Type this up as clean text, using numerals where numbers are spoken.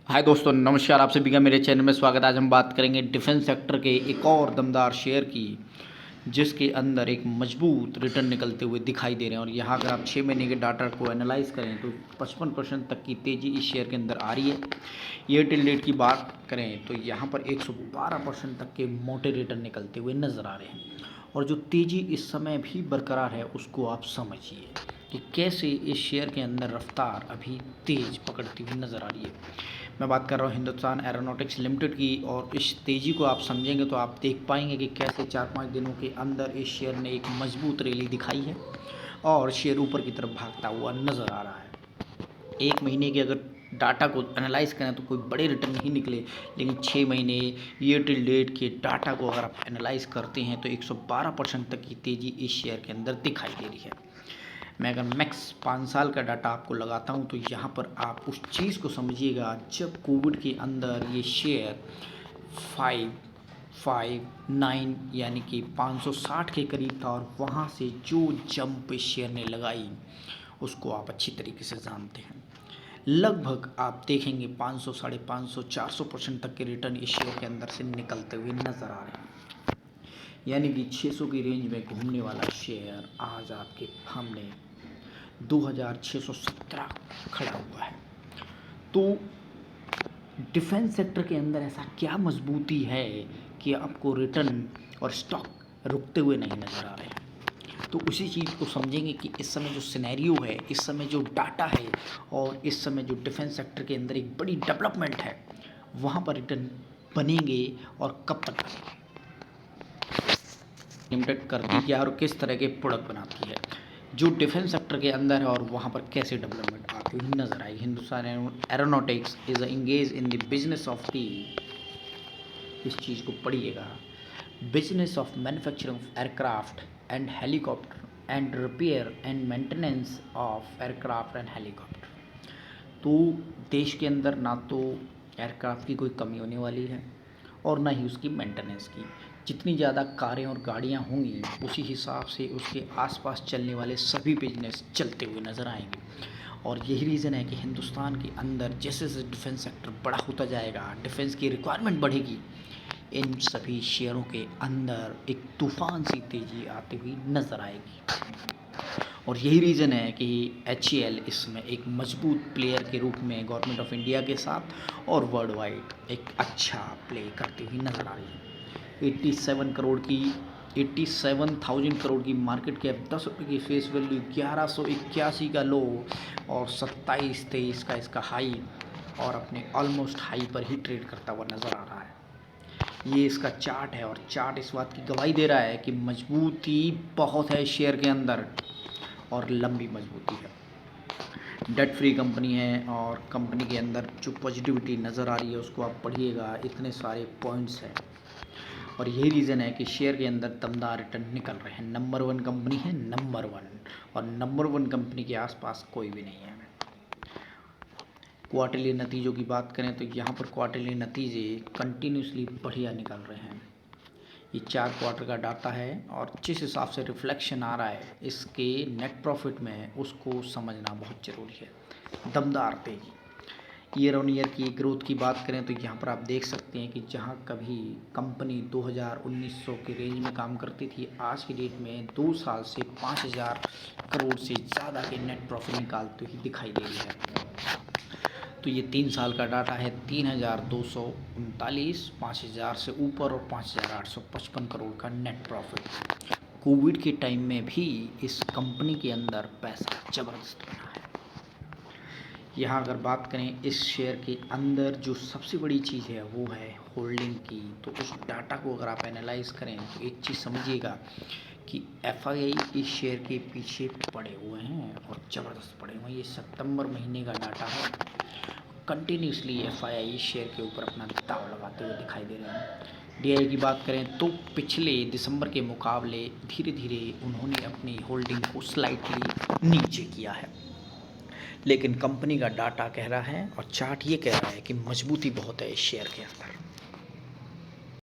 हाय दोस्तों, नमस्कार। आप सभी का मेरे चैनल में स्वागत है। आज हम बात करेंगे डिफेंस सेक्टर के एक और दमदार शेयर की, जिसके अंदर एक मजबूत रिटर्न निकलते हुए दिखाई दे रहे हैं। और यहाँ अगर आप 6 महीने के डाटा को एनालाइज करें तो 55% तक की तेज़ी इस शेयर के अंदर आ रही है। ईयर टिल डेट की बात करें तो यहाँ पर 112% तक के मोटे रिटर्न निकलते हुए नज़र आ रहे हैं। और जो तेज़ी इस समय भी बरकरार है उसको आप समझिए कि कैसे इस शेयर के अंदर रफ्तार अभी तेज़ पकड़ती हुई नज़र आ रही है। मैं बात कर रहा हूँ हिंदुस्तान एरोनॉटिक्स लिमिटेड की। और इस तेज़ी को आप समझेंगे तो आप देख पाएंगे कि कैसे 4-5 दिनों के अंदर इस शेयर ने एक मजबूत रैली दिखाई है और शेयर ऊपर की तरफ भागता हुआ नज़र आ रहा है। 1 महीने के अगर डाटा को एनालाइज करें तो कोई बड़े रिटर्न नहीं निकले, लेकिन 6 महीने ईयर टिल डेट के डाटा को अगर आप एनालाइज करते हैं तो 112% तक की तेज़ी इस शेयर के अंदर दिखाई दे रही है। मैं अगर मैक्स 5 साल का डाटा आपको लगाता हूं तो यहाँ पर आप उस चीज़ को समझिएगा जब कोविड के अंदर ये शेयर 559 यानी कि 560 के करीब था, और वहाँ से जो जंप इस शेयर ने लगाई उसको आप अच्छी तरीके से जानते हैं। लगभग आप देखेंगे 500, 550, 400% तक के रिटर्न इस शेयर के अंदर से निकलते हुए नज़र आ रहे हैं। यानी कि 600 की रेंज में घूमने वाला शेयर आज आपके सामने 2617 खड़ा हुआ है। तो डिफेंस सेक्टर के अंदर ऐसा क्या मजबूती है कि आपको रिटर्न और स्टॉक रुकते हुए नहीं नज़र आ रहे हैं। तो उसी चीज़ को समझेंगे कि इस समय जो सिनेरियो है, इस समय जो डाटा है, और इस समय जो डिफेंस सेक्टर के अंदर एक बड़ी डेवलपमेंट है, वहाँ पर रिटर्न बनेंगे और कब तक बनेंगे, लिमिटेड करती क्या है और किस तरह के प्रोडक्ट बनाती है जो डिफेंस सेक्टर के अंदर है, और वहाँ पर कैसे डेवलपमेंट आती हुई नजर आई। Hindustan aeronautics is engage in the business of the, इस चीज़ को पढ़िएगा, business of manufacturing of aircraft and helicopter and repair and maintenance of aircraft and helicopter. तो देश के अंदर ना तो एयरक्राफ्ट की कोई कमी होने वाली है और ना ही उसकी मेंटेनेंस की। जितनी ज़्यादा कारें और गाड़ियाँ होंगी उसी हिसाब से उसके आसपास चलने वाले सभी बिजनेस चलते हुए नज़र आएंगे। और यही रीज़न है कि हिंदुस्तान के अंदर जैसे जैसे डिफेंस सेक्टर बड़ा होता जाएगा, डिफेंस की रिक्वायरमेंट बढ़ेगी, इन सभी शेयरों के अंदर एक तूफान सी तेज़ी आती हुई नज़र आएगी। और यही रीज़न है कि HCL इसमें एक मजबूत प्लेयर के रूप में गवर्नमेंट ऑफ इंडिया के साथ और वर्ल्ड वाइड एक अच्छा प्ले करती हुई नज़र आ रही है। 87,000 करोड़ की मार्केट कैप, 10 रुपये की फेस वैल्यू, 1181 का लो और 27-23 का इसका हाई, और अपने ऑलमोस्ट हाई पर ही ट्रेड करता हुआ नज़र आ रहा है। ये इसका चार्ट है और चार्ट इस बात की गवाही दे रहा है कि मजबूती बहुत है शेयर के अंदर और लंबी मजबूती है। डेट फ्री कंपनी है और कंपनी के अंदर जो पॉजिटिविटी नज़र आ रही है उसको आप पढ़िएगा, इतने सारे पॉइंट्स हैं। और यही रीज़न है कि शेयर के अंदर दमदार रिटर्न निकल रहे हैं। नंबर 1 कंपनी है, नंबर 1, और नंबर 1 कंपनी के आसपास कोई भी नहीं है। क्वार्टरली नतीजों की बात करें तो यहाँ पर क्वार्टरली नतीजे कंटिन्यूसली बढ़िया निकल रहे हैं। ये 4 क्वार्टर का डाटा है और जिस हिसाब से रिफ्लेक्शन आ रहा है इसके नेट प्रॉफिट में, उसको समझना बहुत ज़रूरी है। दमदार तेजी। ईयर ऑन ईयर की ग्रोथ की बात करें तो यहाँ पर आप देख सकते हैं कि जहाँ कभी कंपनी 2000-1900 के रेंज में काम करती थी, आज की डेट में 2 साल से 5000 करोड़ से ज़्यादा के नेट प्रॉफिट निकालती हुई दिखाई दे रही है। तो ये 3 साल का डाटा है, 3239, 5000 से ऊपर और 5855 करोड़ का नेट प्रॉफिट। कोविड के टाइम में भी इस कंपनी के अंदर पैसा ज़बरदस्त बना है। यहाँ अगर बात करें इस शेयर के अंदर जो सबसे बड़ी चीज़ है वो है होल्डिंग की। तो उस डाटा को अगर आप एनालाइज करें तो एक चीज़ समझिएगा कि FII इस शेयर के पीछे पड़े हुए हैं और ज़बरदस्त पड़े हुए हैं। ये सितंबर महीने का डाटा है। कंटिन्यूसली FII शेयर के ऊपर अपना दाव लगाते हुए दिखाई दे रहे हैं। DI की बात करें तो पिछले दिसंबर के मुकाबले धीरे धीरे उन्होंने अपनी होल्डिंग को स्लाइटली नीचे किया है, लेकिन कंपनी का डाटा कह रहा है और चार्ट ये कह रहा है कि मजबूती बहुत है इस शेयर के अंदर।